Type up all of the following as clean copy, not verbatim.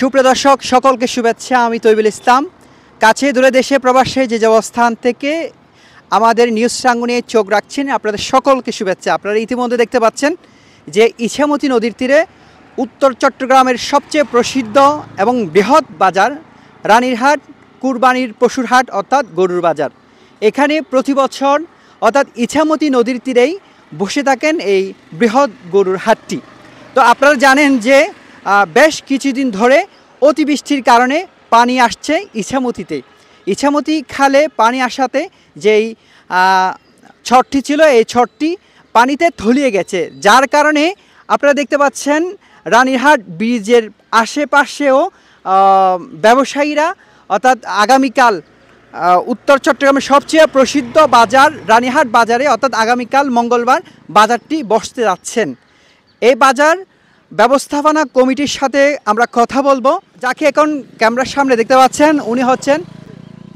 সুপ্রিয় দর্শক সকলকে শুভেচ্ছা। আমি তৈবুল ইসলাম। কাছে দূরে দেশে প্রবাসে যে অবস্থান থেকে আমাদের নিউজ রাঙ্গুনিয়ে চোখ রাখছেন আপনাদের সকলকে শুভেচ্ছা। আপনারা ইতিমধ্যে দেখতে পাচ্ছেন যে ইছামতি নদীর তীরে উত্তর চট্টগ্রামের সবচেয়ে প্রসিদ্ধ এবং বৃহৎ বাজার রানীরহাট কুরবানির পশুর হাট অর্থাৎ গরুর বাজার। এখানে প্রতি বছর অর্থাৎ ইছামতি নদীর তীরেই বসে থাকেন এই বৃহৎ গরুর হাটটি। তো আপনারা জানেন যে বেশ কিছুদিন ধরে অতিবৃষ্টির কারণে পানি আসছে ইছামতিতে। ইছামতি খালে পানি আসাতে যেই ছটটি ছিল এই ছটটি পানিতে তলিয়ে গেছে, যার কারণে আপনারা দেখতে পাচ্ছেন রানীরহাট ব্রিজের আশেপাশেও ব্যবসায়ীরা অর্থাৎ আগামীকাল উত্তর চট্টগ্রামের সবচেয়ে প্রসিদ্ধ বাজার রানীরহাট বাজারে অর্থাৎ আগামীকাল মঙ্গলবার বাজারটি বসতে যাচ্ছেন। এই বাজার ব্যবস্থাপনা কমিটির সাথে আমরা কথা বলবো। যাকে এখন ক্যামেরার সামনে দেখতে পাচ্ছেন উনি হচ্ছেন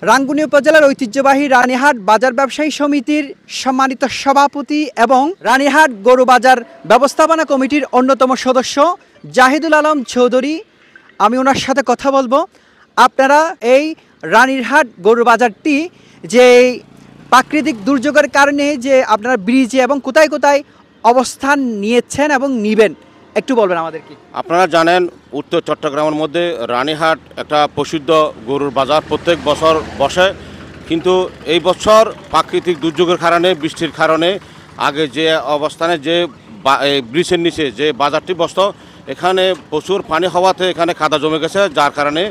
রাঙ্গুনি উপজেলার ঐতিহ্যবাহী রানীরহাট বাজার ব্যবসায়ী সমিতির সম্মানিত সভাপতি এবং রানীরহাট গরু বাজার ব্যবস্থাপনা কমিটির অন্যতম সদস্য জাহিদুল আলম চৌধুরী। আমি ওনার সাথে কথা বলবো। আপনারা এই রানীরহাট গরু বাজারটি যে প্রাকৃতিক দুর্যোগের কারণে যে আপনারা ব্রিজে এবং কোথায় কোথায় অবস্থান নিয়েছেন এবং নিবেন একটু বলবেন আমাদেরকে। আপনারা জানেন উত্তর চট্টগ্রামের মধ্যে রানীরহাট একটা প্রসিদ্ধ গরুর বাজার প্রত্যেক বছর বসে, কিন্তু এই বছর প্রাকৃতিক দুর্যোগের কারণে বৃষ্টির কারণে আগে যে অবস্থানে যে ব্রিজের নিচে যে বাজারটি বসত এখানে প্রচুর পানি হওয়াতে এখানে কাদা জমে গেছে, যার কারণে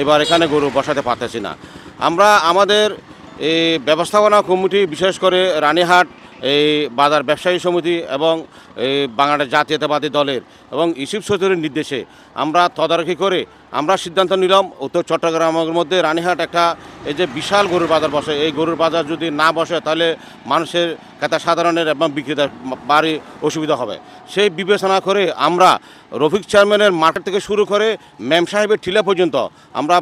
এবার এখানে গরু বসাতে পারতেছি না। আমরা আমাদের এই ব্যবস্থাপনা কমিটি বিশেষ করে রানীরহাট এই বাজার ব্যবসায়ী সমিতি এবং এই বাংলাদেশ জাতীয়তাবাদী দলের এবং ইউসুফ চৌধুরীর নির্দেশে আমরা তদারকি করে আমরা সিদ্ধান্ত নিলাম উত্তর চট্টগ্রামের মধ্যে রানীরহাট একটা এই যে বিশাল গরুর বাজার বসে, এই গরুর বাজার যদি না বসে তাহলে মানুষের ক্রেতা সাধারণের এবং বিক্রেতার বাড়ি অসুবিধা হবে। সেই বিবেচনা করে আমরা রফিক চেয়ারম্যানের মাঠের থেকে শুরু করে মেম সাহেবের টিলা পর্যন্ত আমরা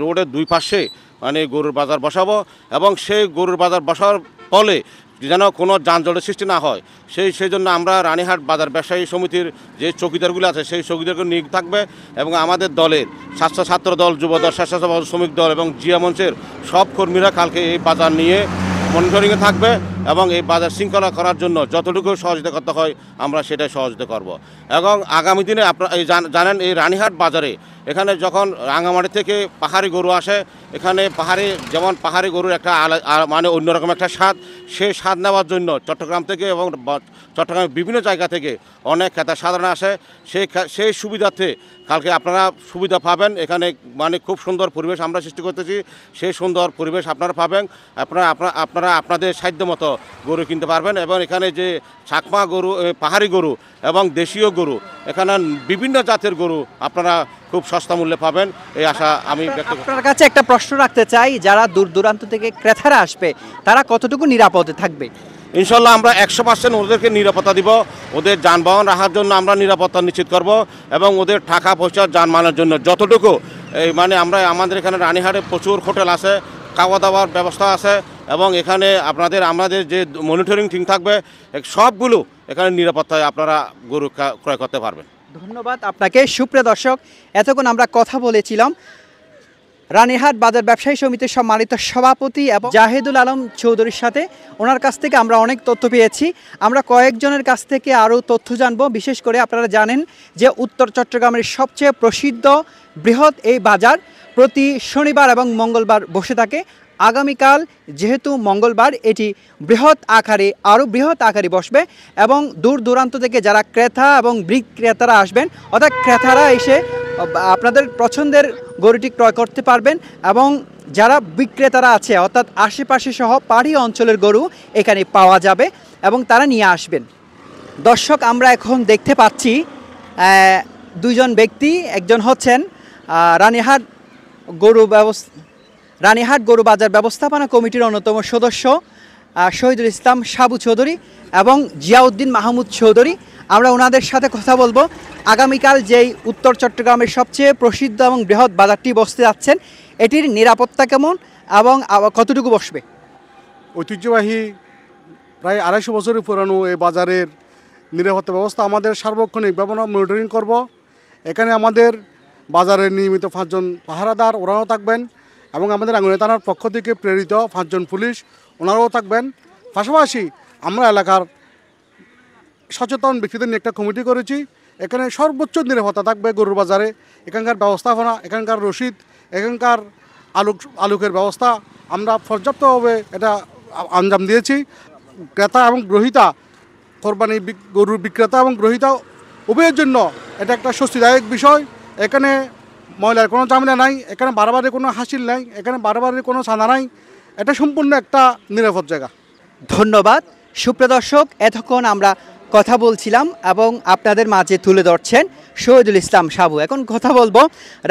রোডের দুই পাশে মানে গরুর বাজার বসাবো এবং সেই গরুর বাজার বসার ফলে যেন কোনো যানজটের সৃষ্টি না হয় সেই জন্য আমরা রানীরহাট বাজার ব্যবসায়ী সমিতির যে চৌকিদারগুলো আছে সেই চৌকিদারকে নিয়োগ থাকবে এবং আমাদের দলের স্বাস্থ্য ছাত্র দল, যুব দল, স্বেচ্ছাসেবক শ্রমিক দল এবং জিয়া মঞ্চের সব কর্মীরা কালকে এই বাজার নিয়ে মনিটরিংয়ে থাকবে এবং এই বাজার শৃঙ্খলা করার জন্য যতটুকু সহযোগিতা করতে হয় আমরা সেটাই সহযোগিতা করব। এবং আগামী দিনে আপনারা জানেন এই রানীরহাট বাজারে এখানে যখন রাঙামাটি থেকে পাহাড়ি গরু আসে, এখানে যেমন পাহাড়ি গরুর একটা মানে অন্যরকম একটা স্বাদ, সেই স্বাদ নেওয়ার জন্য চট্টগ্রাম থেকে এবং চট্টগ্রামের বিভিন্ন জায়গা থেকে অনেক ক্রেতা সাধারণ আসে। সেই সুবিধার্থে কালকে আপনারা সুবিধা পাবেন। এখানে মানে খুব সুন্দর পরিবেশ আমরা সৃষ্টি করতেছি, সেই সুন্দর পরিবেশ আপনারা পাবেন। আপনারা আপনাদের সাধ্য মতো গরু কিনতে পারবেন এবং এখানে যে চাকমা গরু, পাহাড়ি গরু এবং দেশীয় গরু, এখানে বিভিন্ন জাতের গরু আপনারা খুব সস্তা মূল্যে পাবেন এই আশা আমি ব্যক্ত করি। আপনার কাছে একটা প্রশ্ন রাখতে চাই, যারা দূর দূরান্ত থেকে ক্রেতারা আসবে তারা কতটুকু নিরাপদে থাকবে? ইনশাল্লাহ আমরা 100% ওদেরকে নিরাপত্তা দিব। ওদের যানবাহন রাখার জন্য আমরা নিরাপত্তা নিশ্চিত করব এবং ওদের টাকা পয়সা যানবাহনের জন্য যতটুকু এই মানে আমরা আমাদের এখানে রানীরহাটে প্রচুর হোটেল আছে, খাওয়া দাওয়ার ব্যবস্থা আছে এবং এখানে আমাদের যে মনিটরিং টিম থাকবে সবগুলো এখানে নিরাপত্তায় আপনারা গরু ক্রয় করতে পারবেন। ধন্যবাদ আপনাকে। সুপ্রিয় দর্শক, এতক্ষণ আমরা কথা বলেছিলাম রানীরহাট বাজার ব্যবসায়ী সমিতির সম্মানিত সভাপতি এবং জাহিদুল আলম চৌধুরীর সাথে। ওনার কাছ থেকে আমরা অনেক তথ্য পেয়েছি। আমরা কয়েকজনের কাছ থেকে আরও তথ্য জানব। বিশেষ করে আপনারা জানেন যে উত্তর চট্টগ্রামের সবচেয়ে প্রসিদ্ধ বৃহৎ এই বাজার প্রতি শনিবার এবং মঙ্গলবার বসে থাকে। আগামীকাল যেহেতু মঙ্গলবার এটি আরও বৃহৎ আকারে বসবে এবং দূর দূরান্ত থেকে যারা ক্রেতা এবং বিক্রেতারা আসবেন অর্থাৎ ক্রেতারা এসে আপনাদের পছন্দের গরুটি ক্রয় করতে পারবেন এবং যারা বিক্রেতারা আছে অর্থাৎ আশেপাশে সহ পাহাড়ি অঞ্চলের গরু এখানে পাওয়া যাবে এবং তারা নিয়ে আসবেন। দর্শক, আমরা এখন দেখতে পাচ্ছি দুইজন ব্যক্তি। একজন হচ্ছেন রানীরহাট গরু বাজার ব্যবস্থাপনা কমিটির অন্যতম সদস্য শহীদুল ইসলাম সাবু চৌধুরী এবং জিয়াউদ্দিন মাহমুদ চৌধুরী। আমরা ওনাদের সাথে কথা বলবো। আগামীকাল যেই উত্তর চট্টগ্রামের সবচেয়ে প্রসিদ্ধ এবং বৃহৎ বাজারটি বসতে যাচ্ছেন এটির নিরাপত্তা কেমন এবং কতটুকু বসবে? ঐতিহ্যবাহী প্রায় 250 বছরের পুরানো এই বাজারের নিরাপত্তা ব্যবস্থা আমাদের সার্বক্ষণিক ব্যবহার মনিটরিং করব। এখানে আমাদের বাজারের নিয়মিত 5 জন পাহারাদার ওরাও থাকবেন এবং আমাদের রাঙ্গুনিয়া থানার পক্ষ থেকে প্রেরিত 5 জন পুলিশ ওনারাও থাকবেন। পাশাপাশি আমরা এলাকার সচেতন ব্যক্তিদের নিয়ে একটা কমিটি করেছি। এখানে সর্বোচ্চ নিরাপত্তা থাকবে গরুর বাজারে। এখানকার ব্যবস্থাপনা, এখানকার রসিদ, এখানকার আলোকের ব্যবস্থা আমরা পর্যাপ্তভাবে এটা আঞ্জাম দিয়েছি। ক্রেতা এবং গ্রহীতা, কোরবানি গরুর বিক্রেতা এবং গ্রহীতা উভয়ের জন্য এটা একটা স্বস্তিদায়ক বিষয়। এখানে ময়লার কোনো ঝামেলা নাই, এখানে বারবারের কোনো হাসিল নাই, এখানে বারবারের কোনো ছানা নাই। এটা সম্পূর্ণ একটা নিরাপদ জায়গা। ধন্যবাদ। সুপ্রিয় দর্শক, এতক্ষণ আমরা কথা বলছিলাম এবং আপনাদের মাঝে তুলে ধরছেন শহীদুল ইসলাম সাবু। এখন কথা বলবো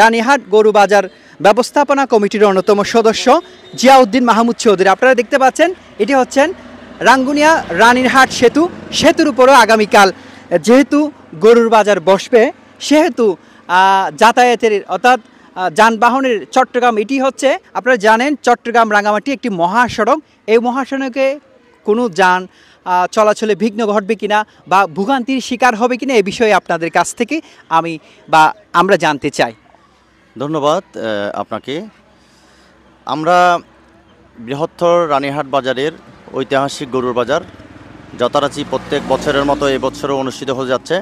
রানীহাট গরু বাজার ব্যবস্থাপনা কমিটির অন্যতম সদস্য জিয়াউদ্দিন মাহমুদ চৌধুরী। আপনারা দেখতে পাচ্ছেন এটি হচ্ছেন রাঙ্গুনিয়া রানীরহাট সেতুর উপরও আগামীকাল যেহেতু গরুর বাজার বসবে, সেহেতু যাতায়াতের অর্থাৎ যানবাহনের চট্টগ্রাম, এটি হচ্ছে আপনারা জানেন চট্টগ্রাম রাঙামাটি একটি মহাসড়ক। এই মহাসড়কে কোনো যান চলাচলে বিঘ্ন ঘটবে কিনা বা ভোগান্তির শিকার হবে কিনা, এই বিষয়ে আপনাদের কাছ থেকে আমরা জানতে চাই। ধন্যবাদ আপনাকে। আমরা বৃহত্তর রানীহাট বাজারের ঐতিহাসিক গরুর বাজার যথারীতি প্রত্যেক বছরের মতো এবছরও অনুষ্ঠিত হয়ে যাচ্ছে।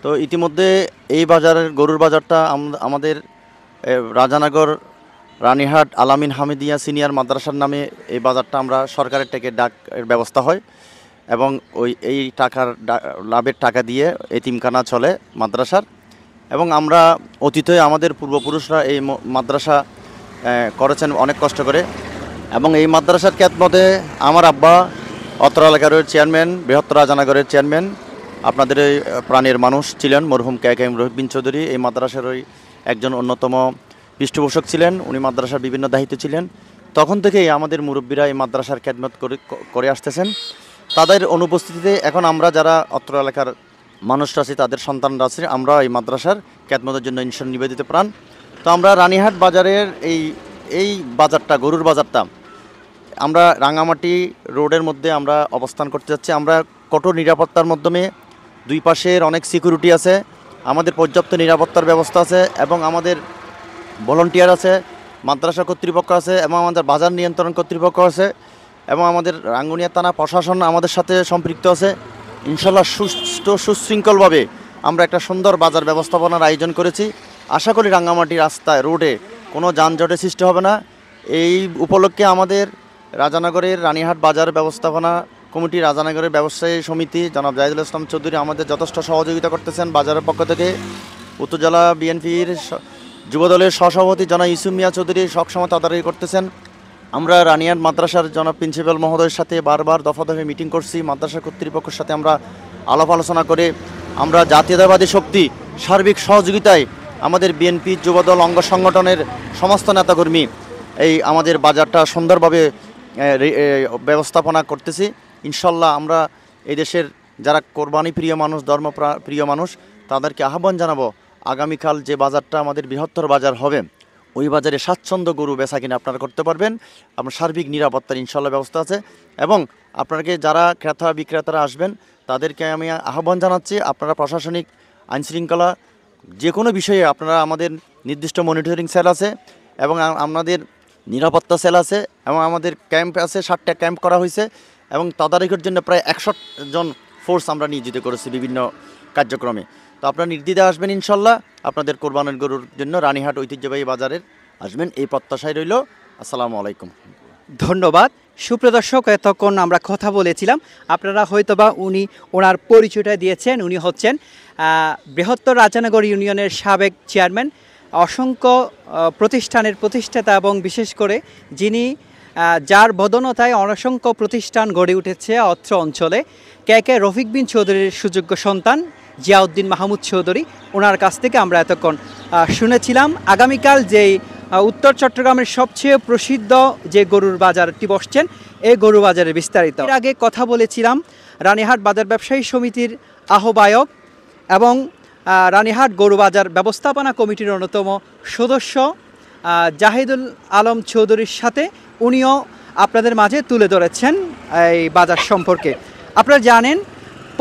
তো ইতিমধ্যে এই বাজারের গরুর বাজারটা আমাদের রাজানগর রানীহাট আলামিন হামিদিয়া সিনিয়র মাদ্রাসার নামে এই বাজারটা আমরা সরকারের থেকে ডাকের ব্যবস্থা হয় এবং এই লাভের টাকা দিয়ে এতিমখানা চলে মাদ্রাসার। এবং আমরা অতীতে আমাদের পূর্বপুরুষরা এই মাদ্রাসা করেছেন অনেক কষ্ট করে, এবং এই মাদ্রাসার খ্যাতমতে আমার আব্বা অত্র এলাকার চেয়ারম্যান, বৃহত্তর রাজানগরের চেয়ারম্যান, আপনাদের এই প্রাণের মানুষ ছিলেন মরহুম কেএম রহিউদ্দিন চৌধুরী। এই মাদ্রাসার একজন অন্যতম পৃষ্ঠপোষক ছিলেন, উনি মাদ্রাসার বিভিন্ন দায়িত্ব ছিলেন। তখন থেকেই আমাদের মুরব্বীরা এই মাদ্রাসার খ্যাতমত করে আসতেছেন। তাদের অনুপস্থিতিতে এখন আমরা যারা অত্র এলাকার মানুষরা আছি, তাদের সন্তানরা আছে, আমরা এই মাদ্রাসার খ্যাতমতের জন্য ইনশাল্লাহ নিবেদিত প্রাণ। তো আমরা রানীহাট বাজারের এই বাজারটা, গরুর বাজারটা আমরা রাঙামাটি রোডের মধ্যে আমরা অবস্থান করতে যাচ্ছি। আমরা কঠোর নিরাপত্তার মাধ্যমে, দুই পাশের অনেক সিকিউরিটি আছে, আমাদের পর্যাপ্ত নিরাপত্তার ব্যবস্থা আছে এবং আমাদের ভলান্টিয়ার আছে, মাদ্রাসা কর্তৃপক্ষ আছে এবং আমাদের বাজার নিয়ন্ত্রণ কর্তৃপক্ষ আছে এবং আমাদের রাঙ্গুনিয়া থানা প্রশাসন আমাদের সাথে সম্পৃক্ত আছে। ইনশাল্লাহ সুশৃঙ্খলভাবে আমরা একটা সুন্দর বাজার ব্যবস্থাপনার আয়োজন করেছি। আশা করি রাঙ্গামাটি রাস্তায়, রোডে কোনো যানজটের সৃষ্টি হবে না। এই উপলক্ষে আমাদের রাজানগরের রানীহাট বাজার ব্যবস্থাপনা কমিটি, রাজানগরের ব্যবসায়ী সমিতি জনাব জাহিদুল ইসলাম চৌধুরী আমাদের যথেষ্ট সহযোগিতা করতেছেন। বাজারের পক্ষ থেকে উত্তর জেলা বিএনপির যুবদলের সহসভাপতি জনাব ইউসুফ মিয়া চৌধুরী সবসময় তদারকি করতেছেন। আমরা রানীহাট মাদ্রাসার জনাব প্রিন্সিপাল মহোদয়ের সাথে বারবার দফা মিটিং করছি। মাদ্রাসা কর্তৃপক্ষের সাথে আমরা আলাপ আলোচনা করে আমরা জাতীয়তাবাদী শক্তি সার্বিক সহযোগিতায় আমাদের বিএনপি যুবদল অঙ্গ সংগঠনের সমস্ত নেতাকর্মী এই আমাদের বাজারটা সুন্দরভাবে ব্যবস্থাপনা করতেছি। ইনশাল্লাহ আমরা এই দেশের যারা কোরবানি প্রিয় মানুষ, ধর্মপ্রিয় মানুষ, তাদেরকে আহ্বান জানাবো আগামীকাল যে বাজারটা আমাদের বৃহত্তর বাজার হবে, ওই বাজারে স্বাচ্ছন্দ্য গরু বেচা কিনা আপনারা করতে পারবেন। আপনার সার্বিক নিরাপত্তার ইনশাল্লাহ ব্যবস্থা আছে এবং আপনাকে যারা ক্রেতা বিক্রেতারা আসবেন তাদেরকে আমি আহ্বান জানাচ্ছি, আপনারা প্রশাসনিক আইনশৃঙ্খলা যে কোনো বিষয়ে আপনারা, আমাদের নির্দিষ্ট মনিটরিং সেল আছে এবং আমাদের নিরাপত্তা সেল আছে এবং আমাদের ক্যাম্প আছে, 7টা ক্যাম্প করা হয়েছে এবং তদারকির জন্য প্রায় 100 জন ফোর্স আমরা নিয়োজিত করেছি বিভিন্ন কার্যক্রমে। তো আপনারা নির্দ্বিধায় আসবেন ইনশাল্লাহ, আপনাদের কোরবানের গরুর জন্য রানীহাট ঐতিহ্যবাহী বাজারের আসবেন এই প্রত্যাশায় রইল। আসসালামু আলাইকুম। ধন্যবাদ। সুপ্রিয় দর্শক, এতক্ষণ আমরা কথা বলেছিলাম, আপনারা হয়তোবা ওনার পরিচয়টা দিয়েছেন। উনি হচ্ছেন বৃহত্তর রাজানগর ইউনিয়নের সাবেক চেয়ারম্যান, অসংখ্য প্রতিষ্ঠানের প্রতিষ্ঠাতা এবং বিশেষ করে যার বদনতায় অসংখ্য প্রতিষ্ঠান গড়ে উঠেছে অত্র অঞ্চলে, কে রফিক বিন চৌধুরীর সুযোগ্য সন্তান জিয়াউদ্দিন মাহমুদ চৌধুরী। ওনার কাছ থেকে আমরা এতক্ষণ শুনেছিলাম আগামীকাল যেই উত্তর চট্টগ্রামের সবচেয়ে প্রসিদ্ধ যে গরুর বাজারটি বসছেন, এই গরু বাজারের বিস্তারিত। এর আগে কথা বলেছিলাম রানীহাট বাজার ব্যবসায়ী সমিতির আহ্বায়ক এবং রানীহাট গরু বাজার ব্যবস্থাপনা কমিটির অন্যতম সদস্য জাহিদুল আলম চৌধুরীর সাথে। উনিও আপনাদের মাঝে তুলে ধরেছেন এই বাজার সম্পর্কে। আপনারা জানেন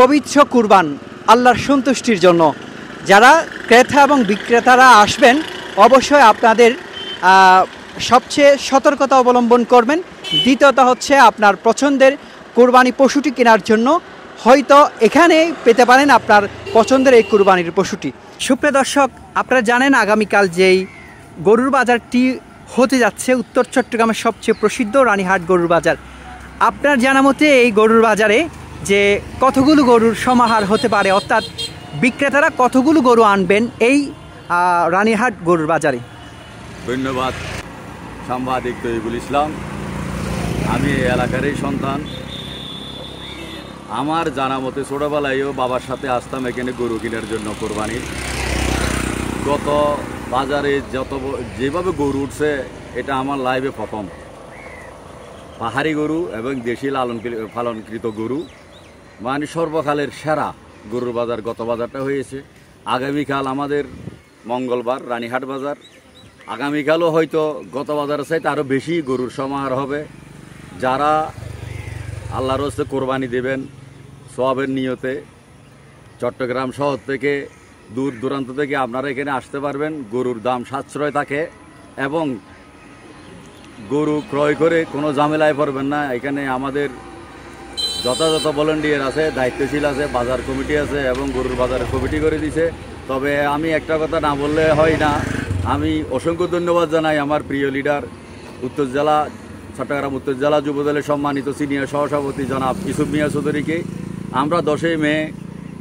পবিত্র কুরবান আল্লাহর সন্তুষ্টির জন্য যারা ক্রেতা এবং বিক্রেতারা আসবেন অবশ্যই আপনাদের সবচেয়ে সতর্কতা অবলম্বন করবেন। দ্বিতীয়ত হচ্ছে আপনার পছন্দের কুরবানি পশুটি কেনার জন্য হয়তো এখানেই পেতে পারেন আপনার পছন্দের এই কুরবানির পশুটি। সুপ্রিয় দর্শক, আপনারা জানেন আগামীকাল যেই গরুর বাজারটি হতে যাচ্ছে উত্তর চট্টগ্রামের সবচেয়ে প্রসিদ্ধ রানীহাট গরুর বাজার। আপনার জানা মতে এই গরুর বাজারে যে কতগুলো গরুর সমাহার হতে পারে, অর্থাৎ বিক্রেতারা কতগুলো গরু আনবেন এই রানীহাট গরুর বাজারে। ধন্যবাদ সাংবাদিক তৈবুল ইসলাম। আমি এই এলাকারই সন্তান। আমার জানা মতে ছোটোবেলায়ও বাবার সাথে আসতাম এখানে গরু কেনার জন্য কোরবানির। গত বাজারে যেভাবে গরু উঠছে এটা আমার লাইফে প্রথম। পাহাড়ি গরু এবং দেশি পালনকৃত গরু মানে সর্বকালের সেরা গরুর বাজার গত বাজারটা হয়েছে। আগামীকাল আমাদের মঙ্গলবার রানীহাট বাজার। আগামীকালও হয়তো গত বাজারের চাইতে আরও বেশি গরুর সমাহার হবে। যারা আল্লাহর হস্তে কোরবানি দেবেন সওয়াবের নিয়তে চট্টগ্রাম শহর থেকে দূর দূরান্ত থেকে আপনারা এখানে আসতে পারবেন। গরুর দাম সাশ্রয় থাকে এবং গরু ক্রয় করে কোনো ঝামেলায় পড়বেন না। এখানে আমাদের যথাযথ ভলান্টিয়ার আছে, দায়িত্বশীল আছে, বাজার কমিটি আছে এবং গরুর বাজারের কমিটি করে দিছে। তবে আমি একটা কথা না বললে হয় না, আমি অসংখ্য ধন্যবাদ জানাই আমার প্রিয় লিডার চট্টগ্রাম উত্তর জেলা যুবদলের সম্মানিত সিনিয়র সহসভাপতি জনাব ইউসুফ মিয়া চৌধুরীকে। আমরা 10 মে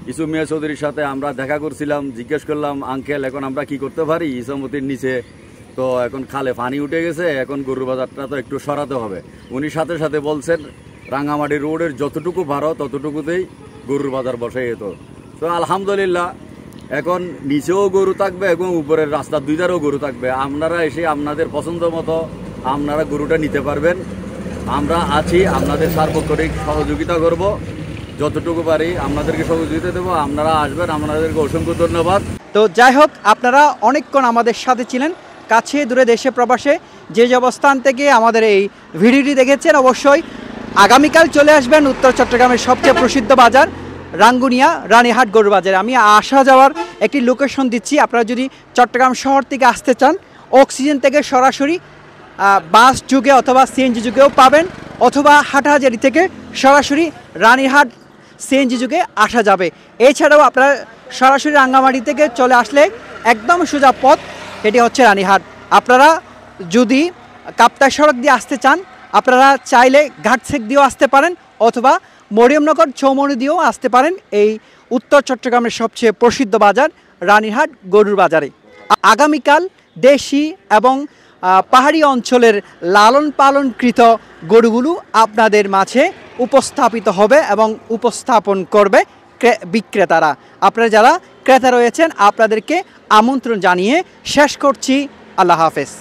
ইউসুফ মিয়া চৌধুরীর সাথে আমরা দেখা করছিলাম, জিজ্ঞেস করলাম আঙ্কেল এখন আমরা কি করতে পারি ইসামতির নিচে, তো এখন খালে পানি উঠে গেছে, এখন গরুর বাজারটা তো একটু সরাতে হবে। উনি সাথে সাথে বলছেন রাঙামাটি রোডের যতটুকু ভাড়া ততটুকুতেই গরুর বাজার বসে যেত। তো আলহামদুলিল্লাহ এখন নিচেও গরু থাকবে এবং উপরের রাস্তার দুই ধারেও গরু থাকবে। আপনারা এসে আপনাদের পছন্দ মতো আপনারা গরুটা নিতে পারবেন। আমরা আছি, আপনাদের সার্বক্ষণিক সহযোগিতা করব, যতটুকু পারি আপনাদেরকে সহযোগিতা দেবো। আপনারা আসবেন, আপনাদেরকে অসংখ্য ধন্যবাদ। তো যাই হোক, আপনারা অনেকক্ষণ আমাদের সাথে ছিলেন, কাছে দূরে দেশে প্রবাসে যে অবস্থান থেকে আমাদের এই ভিডিওটি দেখেছেন অবশ্যই আগামীকাল চলে আসবেন উত্তর চট্টগ্রামের সবচেয়ে প্রসিদ্ধ বাজার রাঙ্গুনিয়া রানীহাট গরুর বাজারে। আমি আসা যাওয়ার একটি লোকেশন দিচ্ছি। আপনারা যদি চট্টগ্রাম শহর থেকে আসতে চান অক্সিজেন থেকে সরাসরি বাস যুগে অথবা সিএনজি যুগেও পাবেন, অথবা হাটহাজারী থেকে সরাসরি রানীহাট সিএনজি যুগে আসা যাবে। এছাড়াও আপনারা সরাসরি রাঙ্গামাটি থেকে চলে আসলে একদম সোজা পথ, এটি হচ্ছে রানীহাট। আপনারা যদি কাপ্তাই সড়ক দিয়ে আসতে চান আপনারা চাইলে ঘাটছেক দিয়েও আসতে পারেন অথবা মরিয়মনগর চৌমনি দিয়েও আসতে পারেন এই উত্তর চট্টগ্রামের সবচেয়ে প্রসিদ্ধ বাজার রানীহাট গরুর বাজারে। আগামীকাল দেশি এবং পাহাড়ি অঞ্চলের লালন পালনকৃত গরুগুলো আপনাদের মাঝে উপস্থাপিত হবে এবং উপস্থাপন করবে বিক্রেতারা। আপনারা যারা ক্রেতা রয়েছেন আপনাদেরকে আমন্ত্রণ জানিয়ে শেষ করছি। আল্লাহ হাফেজ।